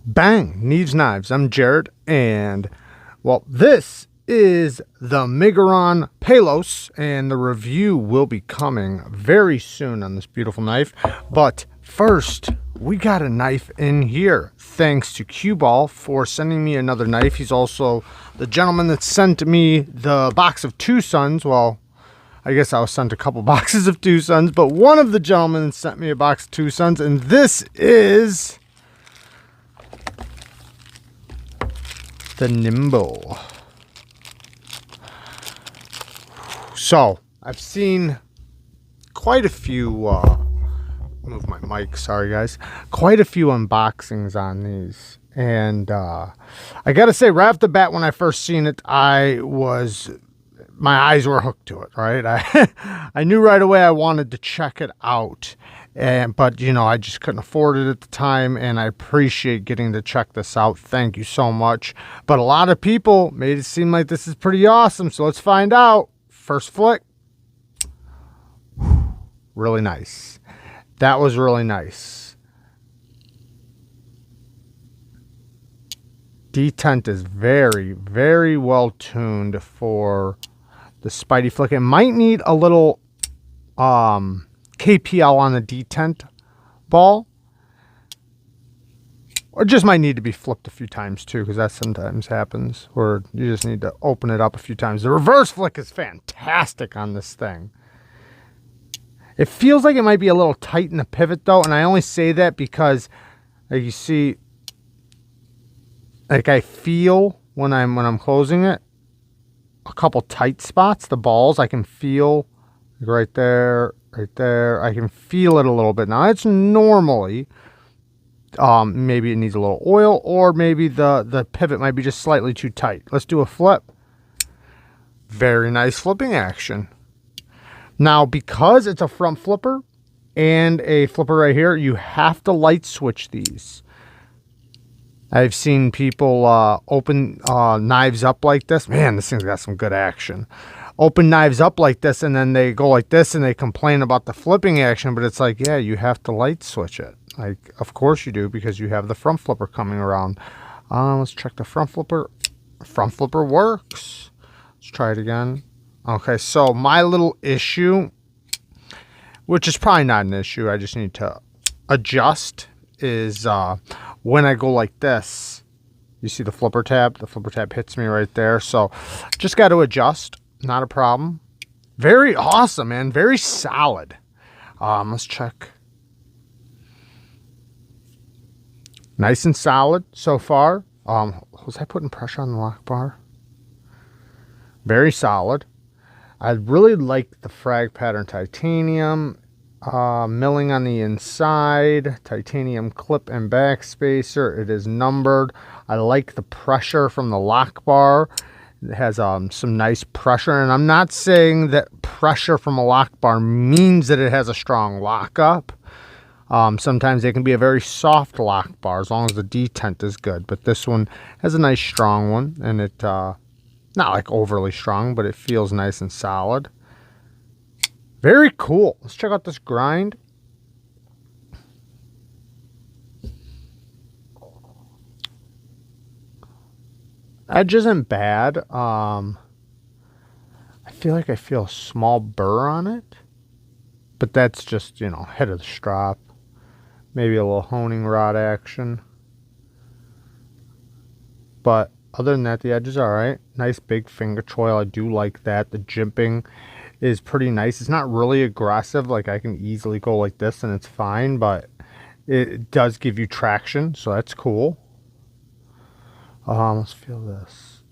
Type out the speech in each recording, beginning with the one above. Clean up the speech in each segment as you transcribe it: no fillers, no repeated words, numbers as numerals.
Bang! Neeves Knives. I'm Jared, and well, this is the Miguron Palos, and the review will be coming very soon on this beautiful knife. But first, we got a knife in here. Thanks to Cue Ball for sending me another knife. He's also the gentleman that sent me the box of Two Sons. Well, I guess I was sent a couple boxes of Two Sons, but one of the gentlemen sent me a box of Two Sons, and this is the Nymble. So I've seen quite a few move my mic, sorry guys, quite a few unboxings on these, and I gotta say, right off the bat, when I first seen it, my eyes were hooked to it, right? I knew right away I wanted to check it out, but you know, I just couldn't afford it at the time, and I appreciate getting to check this out. Thank you so much. But a lot of people made it seem like this is pretty awesome, so let's find out. First flick, really nice. That was really nice. Detent is very, very well tuned for the Spidey flick. It might need a little KPL on the detent ball, or just might need to be flipped a few times too, because that sometimes happens where you just need to open it up a few times. The reverse flick is fantastic on this thing. It feels like it might be a little tight in the pivot though, and I only say that because, like, you see, like, I feel when I'm closing it a couple tight spots. The balls, I can feel, like, right there, I can feel it a little bit. Now it's normally maybe it needs a little oil, or maybe the pivot might be just slightly too tight. Let's do a flip. Very nice flipping action. Now, because it's a front flipper and a flipper right here, you have to light switch these. I've seen people open knives up like this. Man, this thing's got some good action. Open knives up like this, and then they go like this, and they complain about the flipping action, but it's like, yeah, you have to light switch it. Like, of course you do, because you have the front flipper coming around. Let's check the front flipper. Front flipper works. Let's try it again. Okay, so my little issue, which is probably not an issue, I just need to adjust, is when I go like this, you see the flipper tab? The flipper tab hits me right there, so just got to adjust. Not a problem. Very awesome, man. Very solid. Let's check. Nice and solid so far. Was I putting pressure on the lock bar? Very solid. I really like the frag pattern titanium. Milling on the inside. Titanium clip and back spacer. It is numbered. I like the pressure from the lock bar. It has some nice pressure, and I'm not saying that pressure from a lock bar means that it has a strong lockup. Sometimes they can be a very soft lock bar as long as the detent is good, but this one has a nice strong one, and it not like overly strong, but it feels nice and solid. Very cool. Let's check out this grind. Edge isn't bad. I feel like I feel a small burr on it, but that's just, you know, head of the strop. Maybe a little honing rod action. But other than that, the edge is all right. Nice big finger choil. I do like that. The jimping is pretty nice. It's not really aggressive. Like, I can easily go like this and it's fine, but it does give you traction, so that's cool. Let's feel this.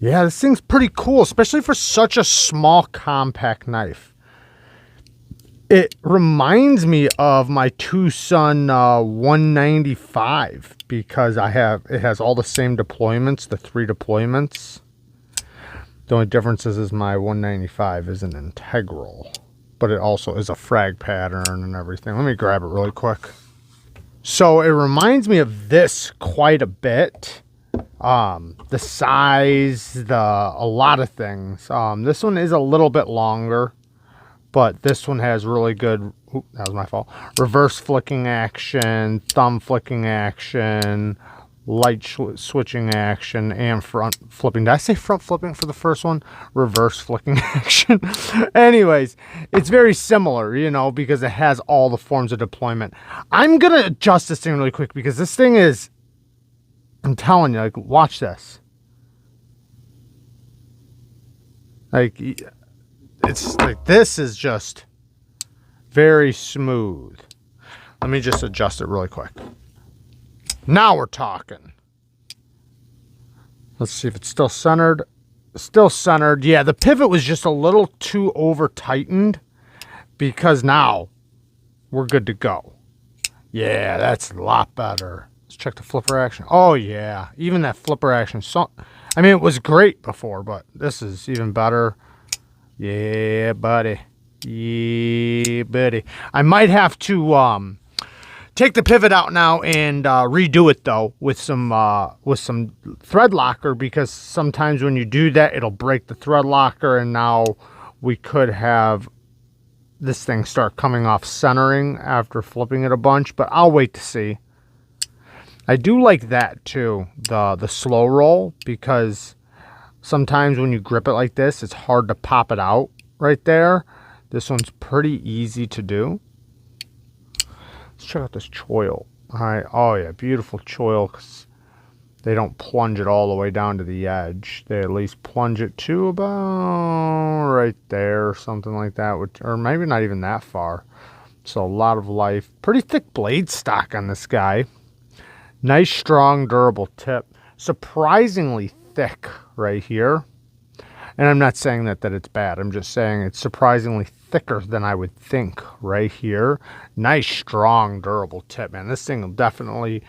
Yeah, this thing's pretty cool, especially for such a small, compact knife. It reminds me of my Two Son 195, because it has all the same deployments, the 3 deployments. The only difference is my 195 isn't integral, but it also is a frag pattern and everything. Let me grab it really quick. So it reminds me of this quite a bit. The size, a lot of things. This one is a little bit longer, but this one has really good, oop, that was my fault, reverse flicking action, thumb flicking action, light switching action, and front flipping. Did I say front flipping for the first one? Reverse flicking action. Anyways, it's very similar, you know, because it has all the forms of deployment. I'm going to adjust this thing really quick because this thing is, I'm telling you, like, watch this. Like, it's like, this is just very smooth. Let me just adjust it really quick. Now we're talking. Let's see if it's still centered. Still centered. Yeah, the pivot was just a little too over tightened, because now we're good to go. Yeah, that's a lot better. Let's check the flipper action. Oh yeah, even that flipper action. So, I mean, it was great before, but this is even better. Yeah, buddy. Yeah, buddy. I might have to take the pivot out now and redo it though with some thread locker, because sometimes when you do that, it'll break the thread locker, and now we could have this thing start coming off centering after flipping it a bunch, but I'll wait to see. I do like that too, the slow roll, because sometimes when you grip it like this, it's hard to pop it out right there. This one's pretty easy to do. Let's check out this choil. All right. Oh yeah, beautiful choil, because they don't plunge it all the way down to the edge. They at least plunge it to about right there or something like that, or maybe not even that far. So a lot of life. Pretty thick blade stock on this guy. Nice, strong, durable tip. Surprisingly thick right here. And I'm not saying that it's bad. I'm just saying it's surprisingly thicker than I would think right here. Nice, strong, durable tip, man. This thing will definitely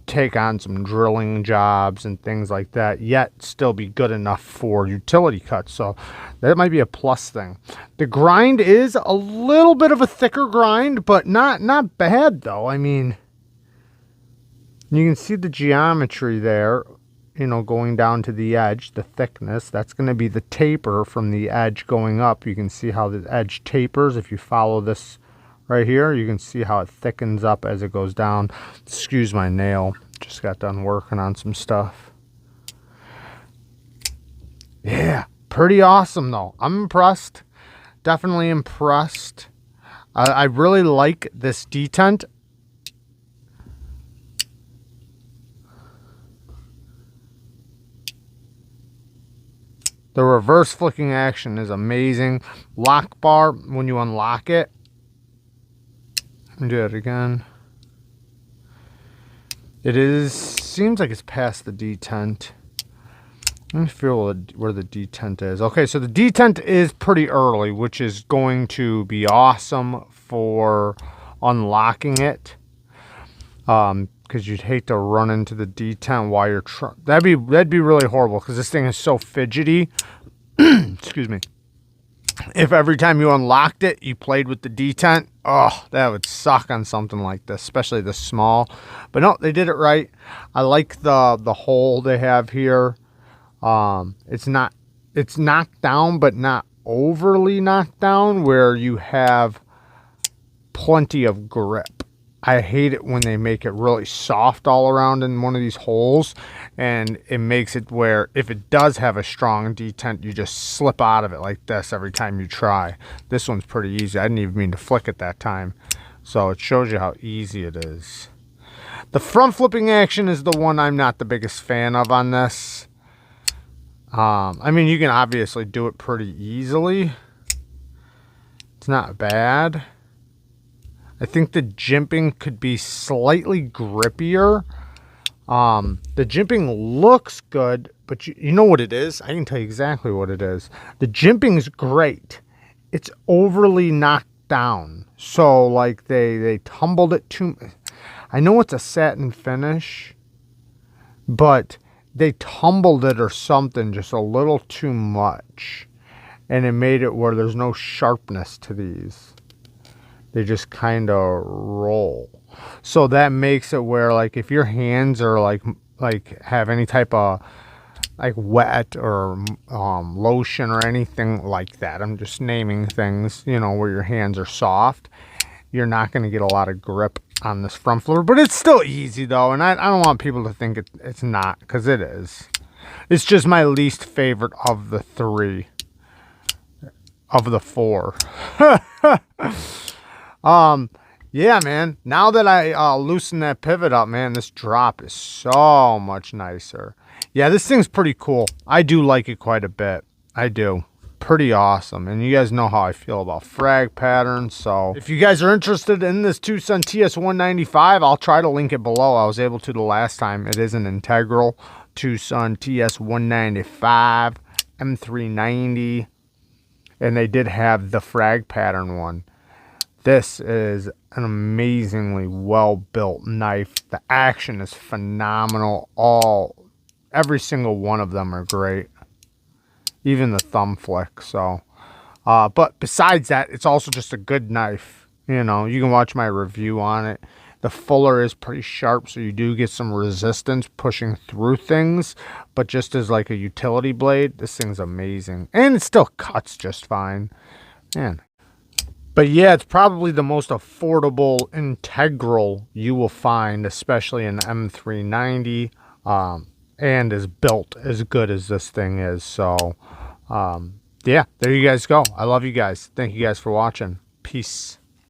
take on some drilling jobs and things like that, yet still be good enough for utility cuts. So that might be a plus thing. The grind is a little bit of a thicker grind, but not bad though. I mean, you can see the geometry there, you know, going down to the edge, the thickness. That's going to be the taper from the edge going up. You can see how the edge tapers. If you follow this right here, you can see how it thickens up as it goes down. Excuse my nail. Just got done working on some stuff. Yeah, pretty awesome though. I'm impressed. Definitely impressed. I really like this detent. The reverse flicking action is amazing. Lock bar, when you unlock it. Let me do it again. Seems like it's past the detent. Let me feel where the detent is. Okay, so the detent is pretty early, which is going to be awesome for unlocking it. Because you'd hate to run into the detent while you're trying. That'd be really horrible, because this thing is so fidgety. Excuse me. If every time you unlocked it, you played with the detent, oh, that would suck on something like this, especially this small. But no, they did it right. I like the hole they have here. It's knocked down, but not overly knocked down, where you have plenty of grip. I hate it when they make it really soft all around in one of these holes, and it makes it where if it does have a strong detent, you just slip out of it like this every time you try. This one's pretty easy. I didn't even mean to flick it that time. So it shows you how easy it is. The front flipping action is the one I'm not the biggest fan of on this. I mean, you can obviously do it pretty easily. It's not bad. I think the jimping could be slightly grippier. The jimping looks good, but you know what it is? I can tell you exactly what it is. The jimping's great. It's overly knocked down. So like they tumbled it too. I know it's a satin finish, but they tumbled it or something just a little too much. And it made it where there's no sharpness to these. They just kind of roll. So that makes it where, like, if your hands are like have any type of, like wet or lotion or anything like that. I'm just naming things, you know, where your hands are soft. You're not going to get a lot of grip on this front flipper, but it's still easy though. And I don't want people to think it's not, because it is. It's just my least favorite of the three, of the four. Yeah, man. Now that I loosen that pivot up, man, this drop is so much nicer. Yeah, this thing's pretty cool. I do like it quite a bit. I do. Pretty awesome. And you guys know how I feel about frag patterns. So if you guys are interested in this Tucson TS195, I'll try to link it below. I was able to the last time. It is an integral Tucson TS195 M390. And they did have the frag pattern one. This is an amazingly well-built knife. The action is phenomenal. Every single one of them are great. Even the thumb flick. So, but besides that, it's also just a good knife. You know, you can watch my review on it. The fuller is pretty sharp, so you do get some resistance pushing through things. But just as like a utility blade, this thing's amazing. And it still cuts just fine. Man. But yeah, it's probably the most affordable integral you will find, especially in M390, and is built as good as this thing is. So, yeah, there you guys go. I love you guys. Thank you guys for watching. Peace.